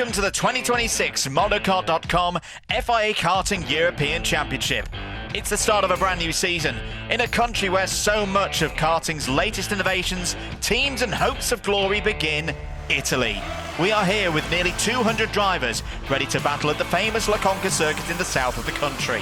Welcome to the 2026 MotoKart.com FIA Karting European Championship. It's the start of a brand new season in a country where so much of karting's latest innovations, teams and hopes of glory begin, Italy. We are here with nearly 200 drivers ready to battle at the famous La Conca circuit in the south of the country.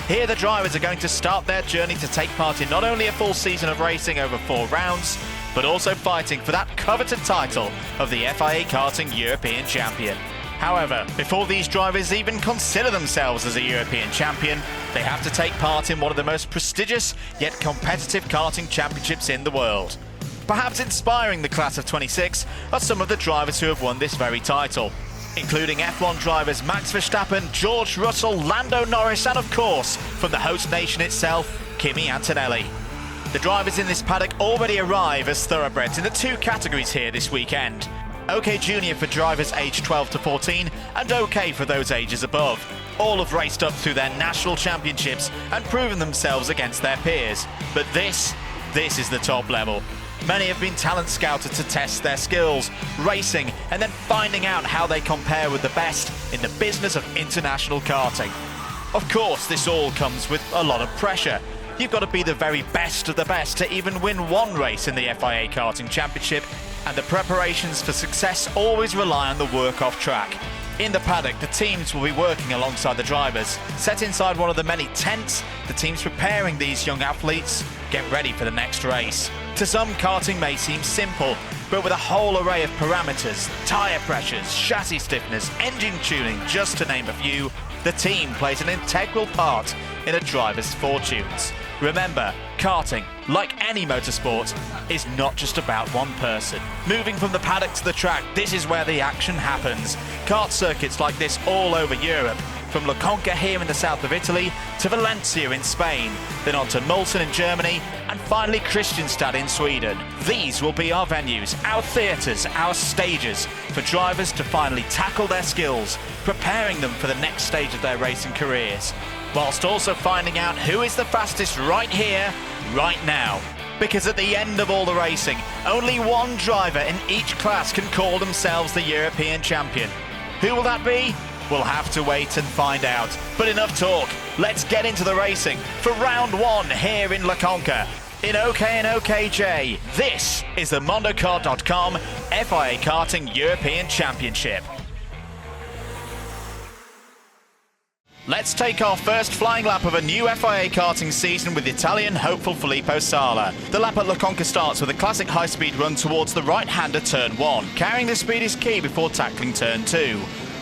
Here the drivers are going to start their journey to take part in not only a full season of racing over 4 rounds, but also fighting for that coveted title of the FIA Karting European Champion. However, before these drivers even consider themselves as a European champion, they have to take part in one of the most prestigious yet competitive karting championships in the world. Perhaps inspiring the class of 26 are some of the drivers who have won this very title, including F1 drivers Max Verstappen, George Russell, Lando Norris, and of course, from the host nation itself, Kimi Antonelli. The drivers in this paddock already arrive as thoroughbreds in the 2 categories here this weekend. OK Junior for drivers aged 12 to 14 and OK for those ages above. All have raced up through their national championships and proven themselves against their peers. But this is the top level. Many have been talent scouted to test their skills, racing, and then finding out how they compare with the best in the business of international karting. Of course, this all comes with a lot of pressure. You've got to be the very best of the best to even win one race in the FIA Karting Championship, and the preparations for success always rely on the work off track. In the paddock, the teams will be working alongside the drivers. Set inside one of the many tents, the team's preparing these young athletes get ready for the next race. To some, karting may seem simple, but with a whole array of parameters, tyre pressures, chassis stiffness, engine tuning, just to name a few, the team plays an integral part in a driver's fortunes. Remember, karting, like any motorsport, is not just about one person. Moving from the paddock to the track, this is where the action happens. Kart circuits like this all over Europe, from La Conca here in the south of Italy to Valencia in Spain, then on to Multon in Germany, and finally Kristianstad in Sweden. These will be our venues, our theatres, our stages for drivers to finally tackle their skills, preparing them for the next stage of their racing careers, whilst also finding out who is the fastest right here, right now. Because at the end of all the racing, only one driver in each class can call themselves the European champion. Who will that be? We'll have to wait and find out. But enough talk, let's get into the racing for round 1 here in La Conca. In OK and OKJ, this is the MotoKart.com FIA Karting European Championship. Let's take our first flying lap of a new FIA karting season with Italian hopeful Filippo Sala. The lap at La Conca starts with a classic high-speed run towards the right-hander turn 1. Carrying the speed is key before tackling turn 2.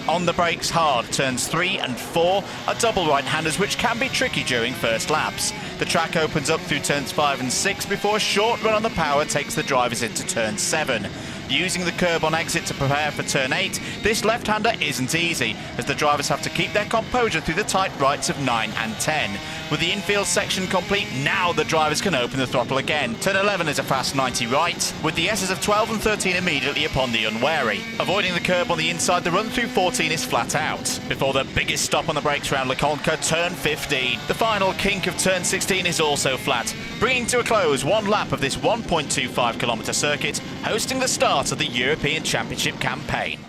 On the brakes hard, turns 3 and 4 are double right-handers which can be tricky during first laps. The track opens up through turns 5 and 6 before a short run on the power takes the drivers into turn 7. Using the curb on exit to prepare for turn 8, this left-hander isn't easy, as the drivers have to keep their composure through the tight rights of 9 and 10. With the infield section complete, now the drivers can open the throttle again. Turn 11 is a fast 90 right, with the S's of 12 and 13 immediately upon the unwary. Avoiding the curb on the inside, the run through 14 is flat out. Before the biggest stop on the brakes round La Conca, turn 15. The final kink of turn 16 is also flat, bringing to a close one lap of this 1.25 kilometre circuit, hosting the start of the European Championship campaign.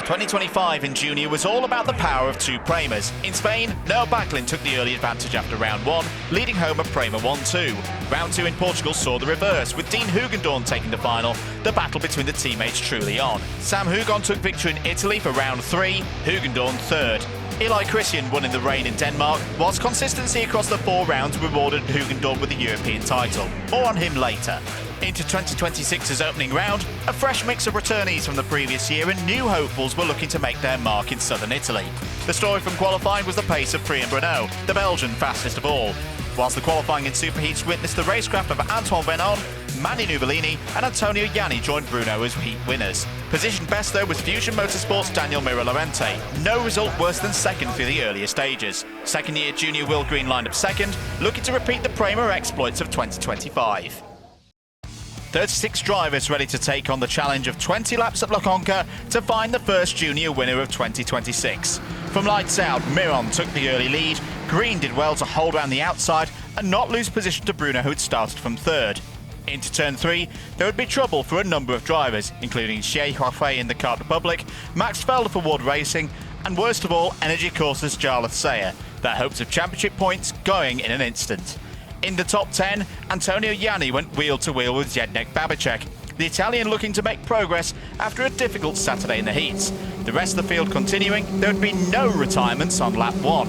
2025 in Junior was all about the power of 2 Primers. In Spain, Noah Baglin took the early advantage after round 1, leading home a Prima 1-2. Round 2 in Portugal saw the reverse, with Dean Hoogendoorn taking the final, the battle between the teammates truly on. Sam Hugon took victory in Italy for round 3, Hoogendoorn third. Eli Christian won in the rain in Denmark, whilst consistency across the 4 rounds rewarded Hoogendoorn with the European title. More on him later. Into 2026's opening round, a fresh mix of returnees from the previous year and new hopefuls were looking to make their mark in southern Italy. The story from qualifying was the pace of Priam Bruno, the Belgian fastest of all, whilst the qualifying in superheats witnessed the racecraft of Antoine Venon, Manny Nuvolini and Antonio Ianni joined Bruno as heat winners. Positioned best though was Fusion Motorsport's Daniel Mira Lorente. No result worse than second through the earlier stages. Second year junior Will Green lined up second, looking to repeat the Prima exploits of 2025. 36 drivers ready to take on the challenge of 20 laps at La Conca to find the first junior winner of 2026. From lights out, Miron took the early lead, Green did well to hold around the outside and not lose position to Bruno, who had started from third. Into turn 3, there would be trouble for a number of drivers, including Gioele in the Kart Republic, Max Felder for World Racing, and worst of all, Energy Corsa's Gioele, their hopes of championship points going in an instant. In the top 10, Antonio Ianni went wheel to wheel with Zdeněk Babicek, the Italian looking to make progress after a difficult Saturday in the heats. The rest of the field continuing, there would be no retirements on lap 1.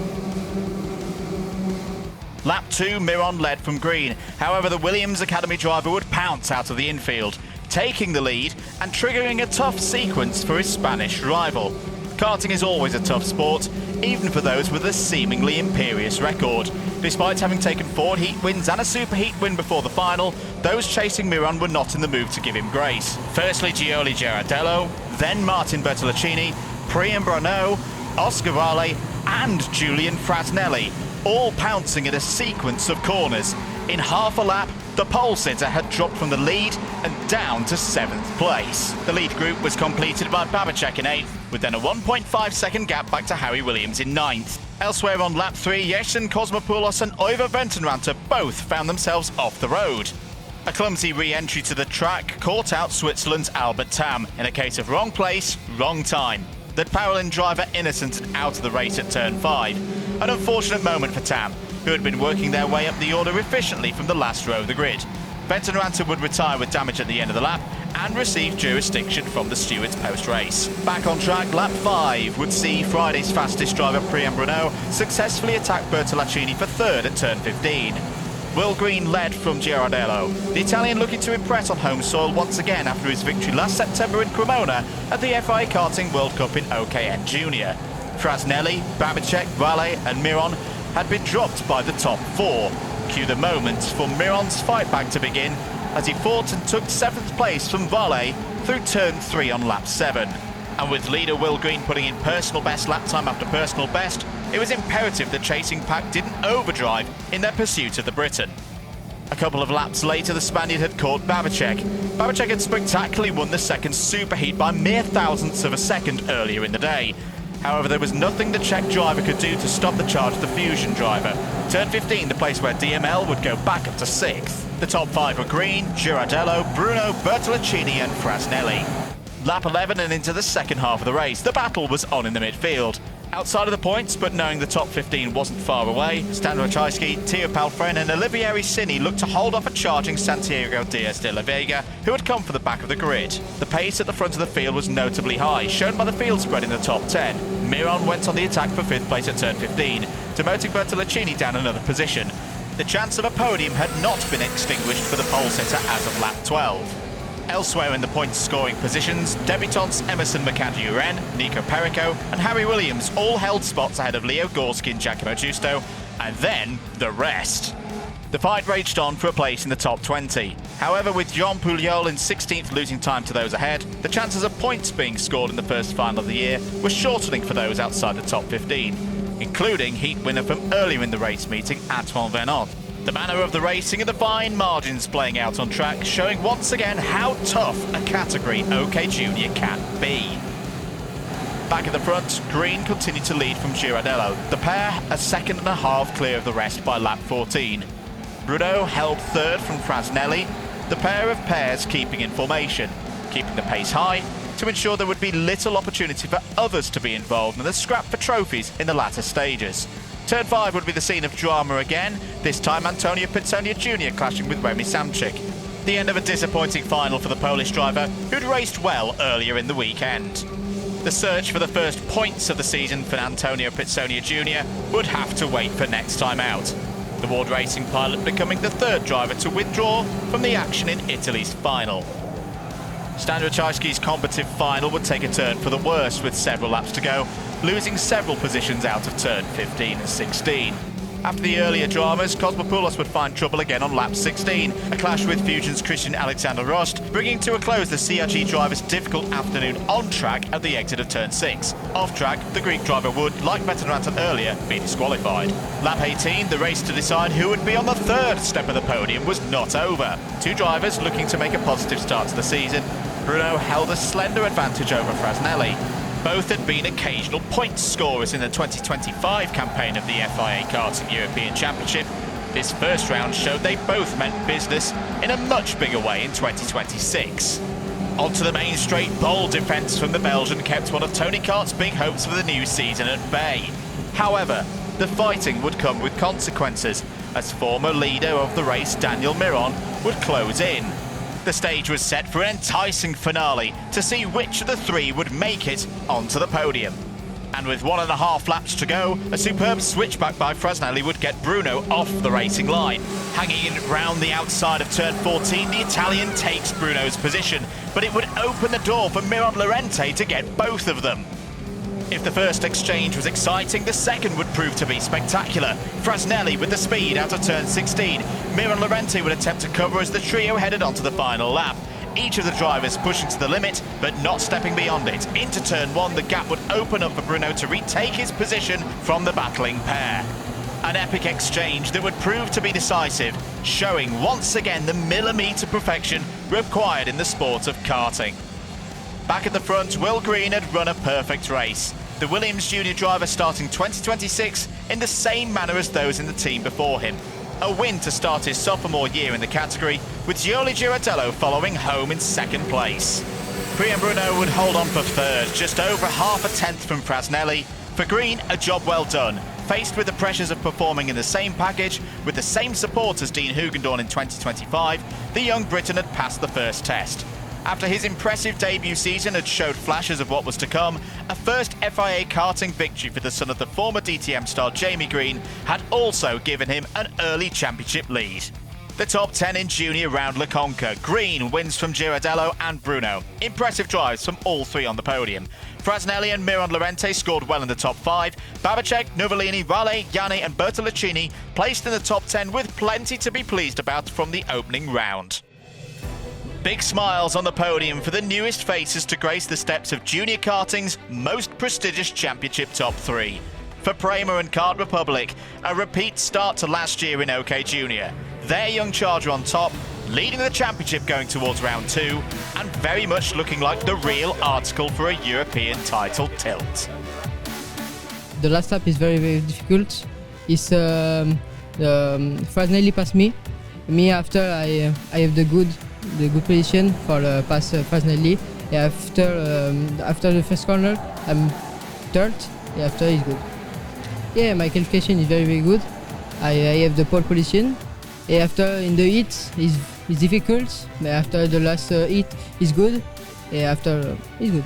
Lap 2, Miron led from green. However, the Williams Academy driver would pounce out of the infield, taking the lead and triggering a tough sequence for his Spanish rival. Karting is always a tough sport, even for those with a seemingly imperious record. Despite having taken 4 heat wins and a superheat win before the final, those chasing Miron were not in the mood to give him grace. Firstly, Gioele Girardello, then Martin Bertolacini, Priam Bruno, Oscar Vale and Julian Frasnelli, all pouncing at a sequence of corners. In half a lap, the pole sitter had dropped from the lead and down to 7th place. The lead group was completed by Babicek in 8th, with then a 1.5 second gap back to Harry Williams in 9th. Elsewhere on lap 3, Jason Cosmopoulos and Oiva Ventenranter both found themselves off the road. A clumsy re-entry to the track caught out Switzerland's Albert Tam in a case of wrong place, wrong time. The Paralin driver innocent and out of the race at turn 5. An unfortunate moment for Tam, who had been working their way up the order efficiently from the last row of the grid. Ventenranter would retire with damage at the end of the lap and receive jurisdiction from the stewards post-race. Back on track, lap 5 would see Friday's fastest driver Priam Bruno successfully attack Bertolacini for 3rd at turn 15. Will Green led from Girardello, the Italian looking to impress on home soil once again after his victory last September in Cremona at the FIA Karting World Cup in OKN Junior. Frasnelli, Babicek, Vale and Miron had been dropped by the top 4. Cue the moment for Miron's fight back to begin as he fought and took 7th place from Vale through turn 3 on lap 7. And with leader Will Green putting in personal best lap time after personal best, it was imperative the chasing pack didn't overdrive in their pursuit of the Briton. A couple of laps later, the Spaniard had caught Babicek. Babicek had spectacularly won the second superheat by mere thousandths of a second earlier in the day. However, there was nothing the Czech driver could do to stop the charge of the Fusion driver. Turn 15, the place where DML would go back up to 6th. The top 5 were Green, Girardello, Bruno, Bertolacini and Frasnelli. Lap 11 and into the second half of the race, the battle was on in the midfield. Outside of the points, but knowing the top 15 wasn't far away, Stan Wojcicki, Teo Palfren and Olivier Cini looked to hold off a charging Santiago Diaz de la Vega, who had come for the back of the grid. The pace at the front of the field was notably high, shown by the field spread in the top 10. Miron went on the attack for 5th place at turn 15, demoting Bertolacini down another position. The chance of a podium had not been extinguished for the pole sitter as of lap 12. Elsewhere in the points scoring positions, debutants Emerson Mercadiuren, Nico Perico and Harry Williams all held spots ahead of Leo Gorski and Giacomo Giusto, and then the rest. The fight raged on for a place in the top 20. However, with Jean Pujol in 16th losing time to those ahead, the chances of points being scored in the first final of the year were shortening for those outside the top 15, including heat winner from earlier in the race meeting, Antoine Vernon. The manner of the racing and the fine margins playing out on track, showing once again how tough a category OK Junior can be. Back at the front, Green continued to lead from Girardello, the pair a second and a half clear of the rest by lap 14. Bruno held 3rd from Frasnelli, the pair of pairs keeping in formation, keeping the pace high to ensure there would be little opportunity for others to be involved in the scrap for trophies in the latter stages. Turn 5 would be the scene of drama again, this time Antonio Pizzogna Jr. clashing with Remy Samchik. The end of a disappointing final for the Polish driver, who'd raced well earlier in the weekend. The search for the first points of the season for Antonio Pizzogna Jr. would have to wait for next time out. The World Racing pilot becoming the 3rd driver to withdraw from the action in Italy's final. Stan Wojcicki's combative final would take a turn for the worse with several laps to go, losing several positions out of turn 15 and 16. After the earlier dramas, Cosmopoulos would find trouble again on lap 16, a clash with Fusion's Christian Alexander Rost, bringing to a close the CRG driver's difficult afternoon on track at the exit of turn 6. Off track, the Greek driver would, like Vetteranton earlier, be disqualified. Lap 18, the race to decide who would be on the 3rd step of the podium was not over. 2 drivers looking to make a positive start to the season. Bruno held a slender advantage over Frasnelli. Both had been occasional point scorers in the 2025 campaign of the FIA Karting European Championship. This first round showed they both meant business in a much bigger way in 2026. Onto the main straight, bold defence from the Belgian kept one of Tony Kart's big hopes for the new season at bay. However, the fighting would come with consequences, as former leader of the race Daniel Miron would close in. The stage was set for an enticing finale to see which of the three would make it onto the podium. And with 1.5 laps to go, a superb switchback by Frasnelli would get Bruno off the racing line. Hanging in round the outside of turn 14, the Italian takes Bruno's position, but it would open the door for Miron Lorente to get both of them. If the first exchange was exciting, the second would prove to be spectacular. Frasnelli with the speed out of turn 16. Miron Lorente would attempt to cover as the trio headed onto the final lap. Each of the drivers pushing to the limit, but not stepping beyond it. Into turn 1, the gap would open up for Bruno to retake his position from the battling pair. An epic exchange that would prove to be decisive, showing once again the millimetre perfection required in the sport of karting. Back at the front, Will Green had run a perfect race. The Williams junior driver starting 2026 in the same manner as those in the team before him. A win to start his sophomore year in the category, with Girardello following home in second place. Priam Bruno would hold on for third, just over half a tenth from Frasnelli. For Green, a job well done. Faced with the pressures of performing in the same package, with the same support as Dean Hugendorn in 2025, the young Briton had passed the first test. After his impressive debut season had showed flashes of what was to come, a first FIA karting victory for the son of the former DTM star Jamie Green had also given him an early championship lead. The top 10 in junior round La Conca. Green wins from Girardello and Bruno. Impressive drives from all three on the podium. Frasnelli and Miron Lorente scored well in the top 5. Babacek, Novellini, Raleigh, Yanni and Bertoluccini placed in the top 10 with plenty to be pleased about from the opening round. Big smiles on the podium for the newest faces to grace the steps of junior karting's most prestigious championship top 3. For Priam and Kart Republic, a repeat start to last year in OK Junior. Their young charger on top, leading the championship going towards round 2, and very much looking like the real article for a European title tilt. The last lap is very, very difficult. It's Frasnelli passed me. Me after I have the good position for pass Frasnelli. After the first corner, I'm third. After is good. Yeah, my qualification is very, very good. I have the pole position. After in the heat is difficult. But after the last heat is good. After is good.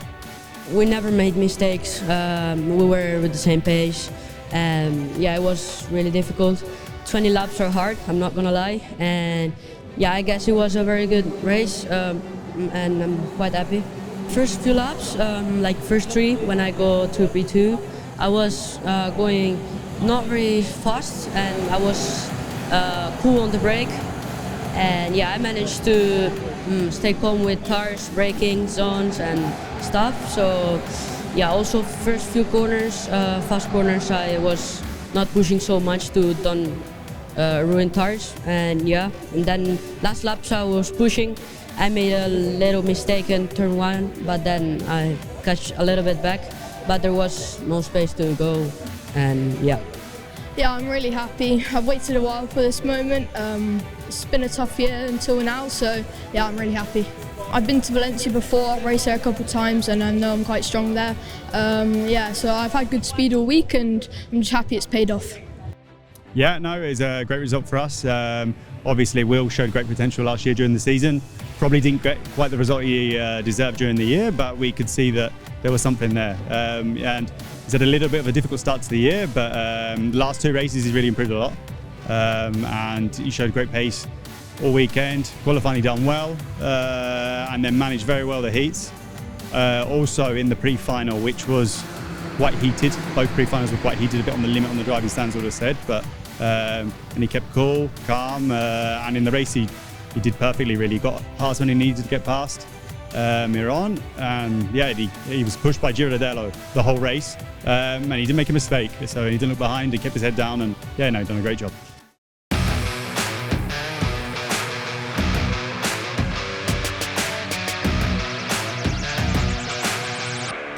We never made mistakes. We were with the same pace. Yeah, it was really difficult. 20 laps are hard, I'm not gonna lie. And yeah, I guess it was a very good race, and I'm quite happy. First few laps, like first 3, when I go to P2, I was going not very fast, and I was cool on the brake. And yeah, I managed to stay calm with tires, braking zones and stuff. So yeah, also first few corners, fast corners, I was not pushing so much to don't ruin tires. And yeah, and then last laps I was pushing. I made a little mistake in turn 1, but then I catch a little bit back, but there was no space to go, and yeah. Yeah, I'm really happy. I've waited a while for this moment. It's been a tough year until now, so yeah, I'm really happy. I've been to Valencia before, I've raced there a couple of times, and I know I'm quite strong there. Yeah, so I've had good speed all week, and I'm just happy it's paid off. Yeah, no, it was a great result for us. Obviously, Will showed great potential last year during the season. Probably didn't get quite the result he deserved during the year, but we could see that there was something there. And he's had a little bit of a difficult start to the year, but the last 2 races he's really improved a lot. And he showed great pace all weekend. Qualifying he done well, and then managed very well the heats. Also in the pre-final, which was quite heated. Both pre-finals were quite heated, a bit on the limit on the driving stands, would have said, but and he kept cool, calm, and in the race he did perfectly, really. He got past when he needed to get past Miron, and yeah, he was pushed by Girardello the whole race, and he didn't make a mistake, so he didn't look behind, he kept his head down, and yeah, no, done a great job.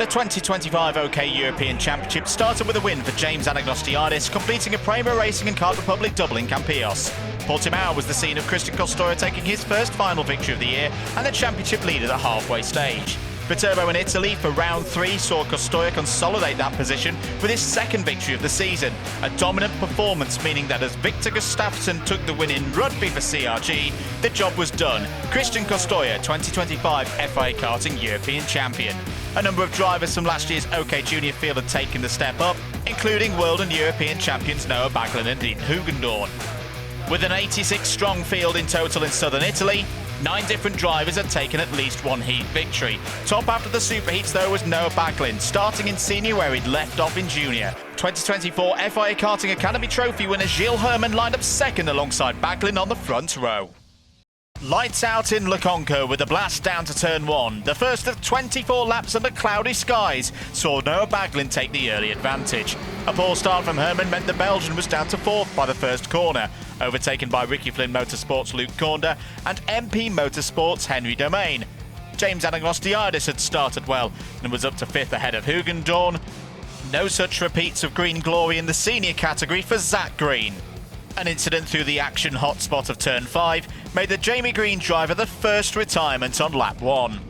The 2025 OK European Championship started with a win for James Anagnostiadis, completing a Priam Racing and Kart Republic double in Campillos. Portimao was the scene of Christian Costoya taking his first final victory of the year and the championship lead at the halfway stage. Viterbo in Italy for round 3 saw Costoya consolidate that position with his second victory of the season. A dominant performance, meaning that as Victor Gustafsson took the win in rugby for CRG, the job was done. Christian Costoya, 2025 FIA Karting European Champion. A number of drivers from last year's OK Junior field had taken the step up, including World and European champions Noah Baglin and Dean Hugendorn. With an 86-strong field in total in southern Italy, 9 different drivers had taken at least one heat victory. Top after the superheats though was Noah Baglin, starting in senior where he'd left off in junior. 2024 FIA Karting Academy Trophy winner Gioele Herman lined up second alongside Baglin on the front row. Lights out in Conca with a blast down to turn 1. The first of 24 laps under cloudy skies saw Noah Baglin take the early advantage. A poor start from Herman meant the Belgian was down to 4th by the first corner, overtaken by Ricky Flynn Motorsport's Luke Kornder and MP Motorsport's Henry Domain. James Anagnostiadis had started well and was up to 5th ahead of Hugendorn. No such repeats of green glory in the senior category for Zach Green. An incident through the action hotspot of turn 5 made the Jamie Green driver the first retirement on lap 1.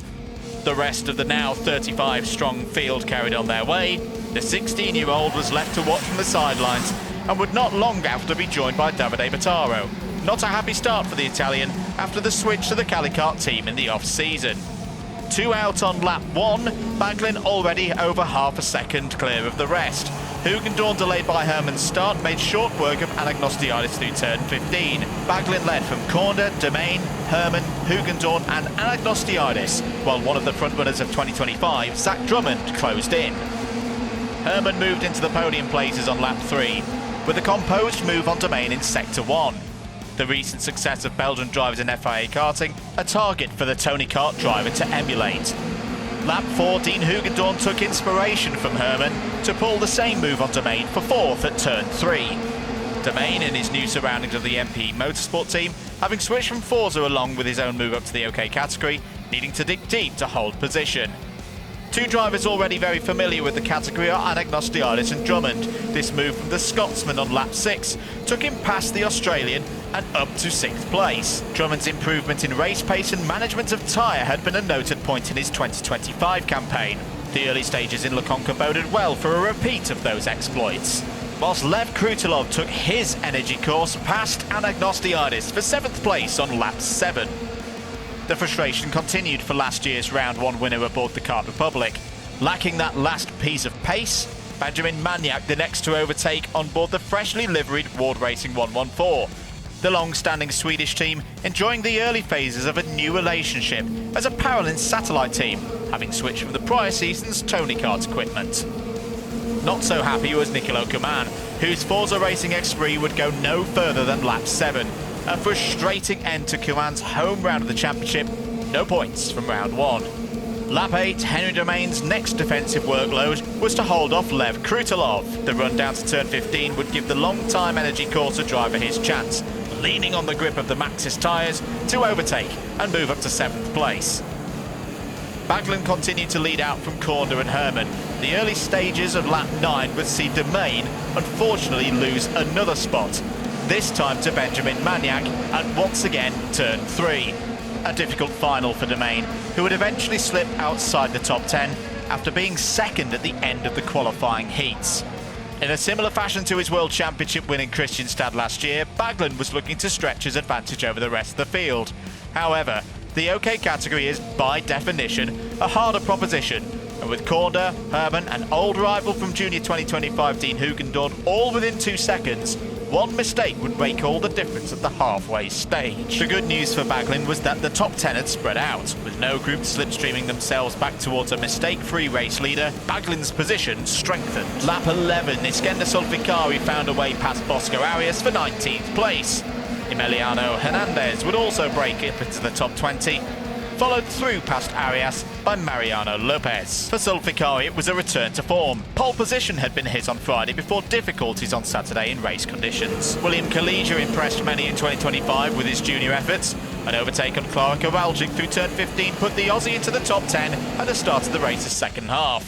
The rest of the now 35-strong field carried on their way. The 16-year-old was left to watch from the sidelines and would not long after be joined by Davide Battaro. Not a happy start for the Italian after the switch to the Calicart team in the off-season. 2 out on lap 1, Baglin already over half a second clear of the rest. Hugendorn, delayed by Herman's start, made short work of Anagnostiadis through turn 15. Baglin led from Kornder, Domain, Herman, Hugendorn and Anagnostiadis, while one of the frontrunners of 2025, Zach Drummond, closed in. Herman moved into the podium places on lap 3, with a composed move on Domain in sector 1. The recent success of Belgian drivers in FIA karting, a target for the Tony Kart driver to emulate. Lap 4, Dean Hugendorn took inspiration from Herman to pull the same move on Domain for 4th at turn 3. Domain, in his new surroundings of the MP Motorsport team, having switched from Forza along with his own move up to the OK category, needing to dig deep to hold position. 2 drivers already very familiar with the category are Anagnostiadis and Drummond. This move from the Scotsman on lap 6 took him past the Australian and up to 6th place. Drummond's improvement in race pace and management of tyre had been a noted point in his 2025 campaign. The early stages in Conca boded well for a repeat of those exploits. Whilst Lev Krutilov took his energy course past Anagnostiadis for 7th place on lap 7. The frustration continued for last year's round 1 winner aboard the Kart Republic. Lacking that last piece of pace, Benjamin Maniak the next to overtake on board the freshly liveried Ward Racing 114. The long-standing Swedish team enjoying the early phases of a new relationship as a Paralin satellite team, having switched from the prior season's Tony Kart equipment. Not so happy was Nicolo Kuman, whose Forza Racing Esprit would go no further than lap 7. A frustrating end to Kuman's home round of the championship, no points from round 1. Lap 8, Henry Domain's next defensive workload was to hold off Lev Krutilov. The run down to turn 15 would give the long-time Energy Corsa driver his chance, leaning on the grip of the Maxxis tyres to overtake and move up to 7th place. Baglin continued to lead out from Kornder and Herman. The early stages of lap 9 would see Domain unfortunately lose another spot, this time to Benjamin Maniak at once again turn 3. A difficult final for Domain, who would eventually slip outside the top 10 after being second at the end of the qualifying heats. In a similar fashion to his World Championship win in Kristianstad last year, Baglin was looking to stretch his advantage over the rest of the field. However, the OK category is, by definition, a harder proposition, and with Kornder, Herman and old rival from Junior 2025 Dean Hugendorn all within 2 seconds, one mistake would make all the difference at the halfway stage. The good news for Baglin was that the top 10 had spread out, with no group slipstreaming themselves back towards a mistake-free race leader. Baglin's position strengthened. Lap 11, Iskender Sulfikari found a way past Bosco Arias for 19th place. Emiliano Hernandez would also break up into the top 20, followed through past Arias by Mariano Lopez. For Sulfikari, it was a return to form. Pole position had been hit on Friday before difficulties on Saturday in race conditions. William Kalija impressed many in 2025 with his junior efforts. An overtake on Klara Kowalczyk through turn 15 put the Aussie into the top 10 at the start of the race's second half.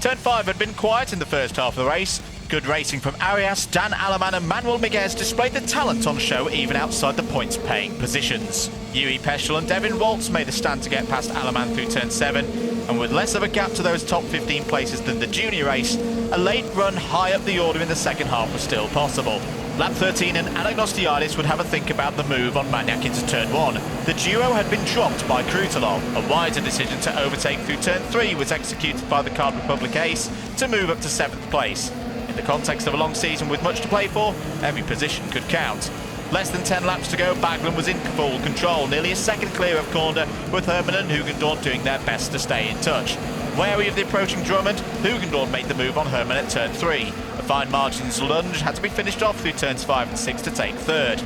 Turn 5 had been quiet in the first half of the race. Good racing from Arias, Dan Alaman and Manuel Miguez displayed the talent on show even outside the points-paying positions. Yui Peschel and Devin Waltz made a stand to get past Alaman through turn 7, and with less of a gap to those top 15 places than the junior race, a late run high up the order in the second half was still possible. Lap 13 and Anagnostiadis would have a think about the move on Maniac into turn 1. The duo had been dropped by Krutelov. A wiser decision to overtake through turn 3 was executed by the Card Republic ace to move up to 7th place. In the context of a long season with much to play for, every position could count. Less than 10 laps to go, Baglin was in full control, nearly a second clear of Kornder, with Herman and Hugendorn doing their best to stay in touch. Wary of the approaching Drummond, Hugendorn made the move on Herman at turn 3. A fine margin's lunge had to be finished off through turns 5 and 6 to take third.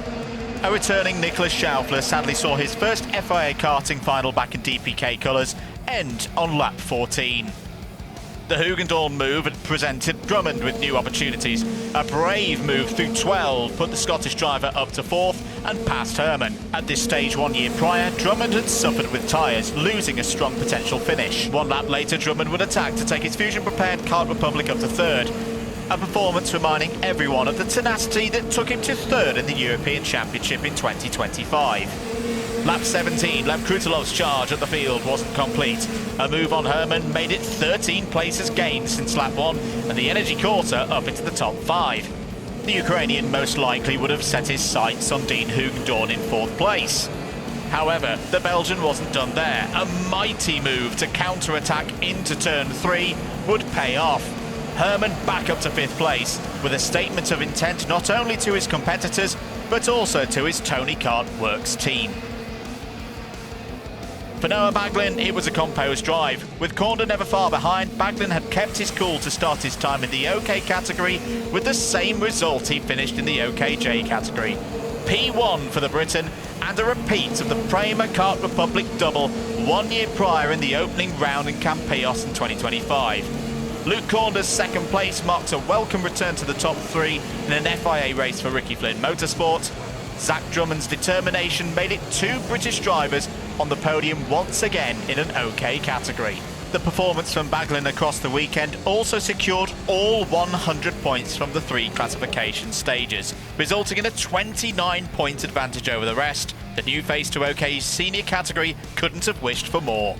A returning Nicholas Schaufler sadly saw his first FIA Karting final back in DPK colours end on lap 14. The Hugendorn move had presented Drummond with new opportunities. A brave move through 12 put the Scottish driver up to 4th and past Herman. At this stage 1 year prior, Drummond had suffered with tyres, losing a strong potential finish. 1 lap later, Drummond would attack to take his fusion-prepared Card Republic up to 3rd. A performance reminding everyone of the tenacity that took him to 3rd in the European Championship in 2025. Lap 17 left Krutelov's charge at the field wasn't complete. A move on Herman made it 13 places gained since lap 1 and the energy quarter up into the top 5. The Ukrainian most likely would have set his sights on Dean Hugendorn in 4th place. However, the Belgian wasn't done there. A mighty move to counter-attack into turn 3 would pay off. Herman back up to 5th place with a statement of intent not only to his competitors but also to his Tony Kart Works team. For Noah Baglin, it was a composed drive. With Kornder never far behind, Baglin had kept his cool to start his time in the OK category with the same result he finished in the OKJ category. P1 for the Briton and a repeat of the Priam Kart Republic double 1 year prior in the opening round in Campeios in 2025. Luke Kornder's 2nd place marked a welcome return to the top 3 in an FIA race for Ricky Flynn Motorsport. Zach Drummond's determination made it 2 British drivers on the podium once again in an OK category. The performance from Baglin across the weekend also secured all 100 points from the 3 classification stages, resulting in a 29-point advantage over the rest. The new face to OK's senior category couldn't have wished for more.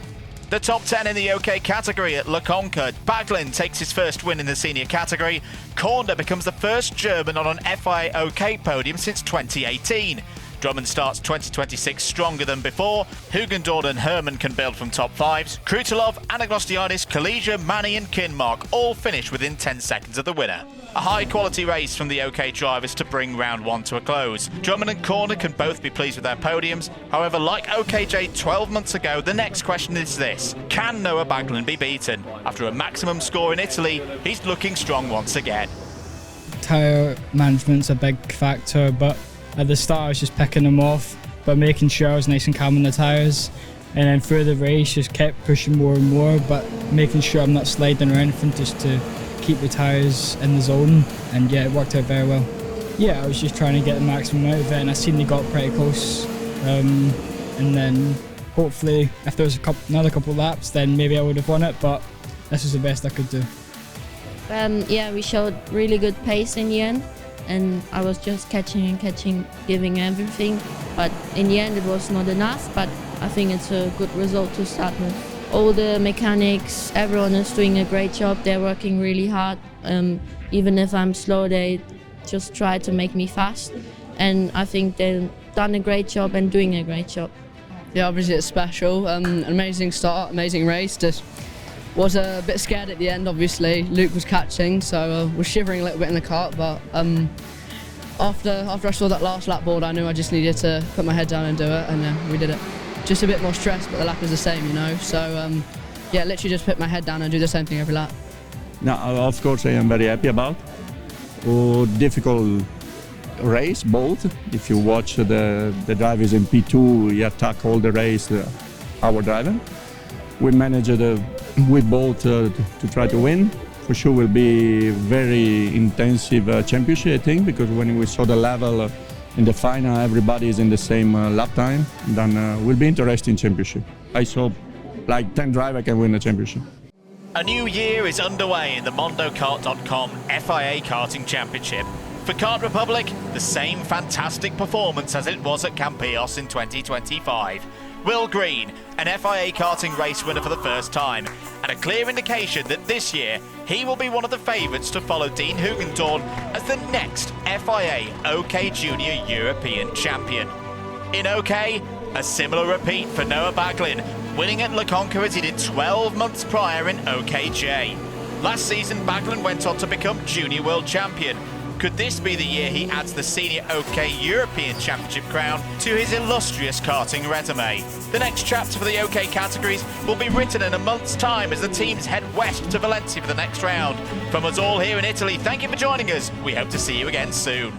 The top 10 in the OK category at La Conca. Baglin takes his first win in the senior category. Kornder becomes the first German on an FIA OK podium since 2018. Drummond starts 2026 stronger than before. Hugendorn and Herman can build from top 5s. Krutelov, Anagnostiadis, Kalesia, Manny and Kinmark all finish within 10 seconds of the winner. A high-quality race from the OK drivers to bring round 1 to a close. Drummond and Kornder can both be pleased with their podiums. However, like OKJ 12 months ago, the next question is this. Can Noah Baglin be beaten? After a maximum score in Italy, he's looking strong once again. Tyre management's a big factor, but at the start I was just picking them off, but making sure I was nice and calm on the tyres. And then through the race, just kept pushing more and more, but making sure I'm not sliding or anything, just to keep the tyres in the zone. And yeah, it worked out very well. Yeah, I was just trying to get the maximum out of it, and I seen they got pretty close. And then hopefully, if there was another couple of laps, then maybe I would have won it, but this was the best I could do. Yeah, we showed really good pace in the end. And I was just catching, giving everything. But in the end, it was not enough. But I think it's a good result to start with. All the mechanics, everyone is doing a great job. They're working really hard. Even if I'm slow, they just try to make me fast. And I think they've done a great job and doing a great job. Yeah, obviously it's special. An amazing start, amazing race. Just was a bit scared at the end, obviously. Luke was catching, so was shivering a little bit in the kart, but after I saw that last lap board, I knew I just needed to put my head down and do it, and we did it. Just a bit more stress, but the lap is the same, you know. So yeah, literally just put my head down and do the same thing every lap. No, of course I am very happy about. Difficult race, both. If you watch the drivers in P2, he attack all the race, our driver. We managed with both to try to win. For sure will be very intensive championship, I think, because when we saw the level in the final, everybody is in the same lap time, then will be interesting championship. I saw like 10 drivers can win the championship. A new year is underway in the MondoKart.com FIA Karting Championship. For Kart Republic, the same fantastic performance as it was at Campillos in 2025. Will Green, an FIA karting race winner for the first time, and a clear indication that this year he will be one of the favourites to follow Dean Hugenthorn as the next FIA OK Junior European Champion. In OK, a similar repeat for Noah Baglin, winning at La Conca as he did 12 months prior in OKJ. Last season, Baglin went on to become Junior World Champion. Could this be the year he adds the Senior OK European Championship crown to his illustrious karting resume? The next chapter for the OK categories will be written in a month's time as the teams head west to Valencia for the next round. From us all here in Italy, thank you for joining us. We hope to see you again soon.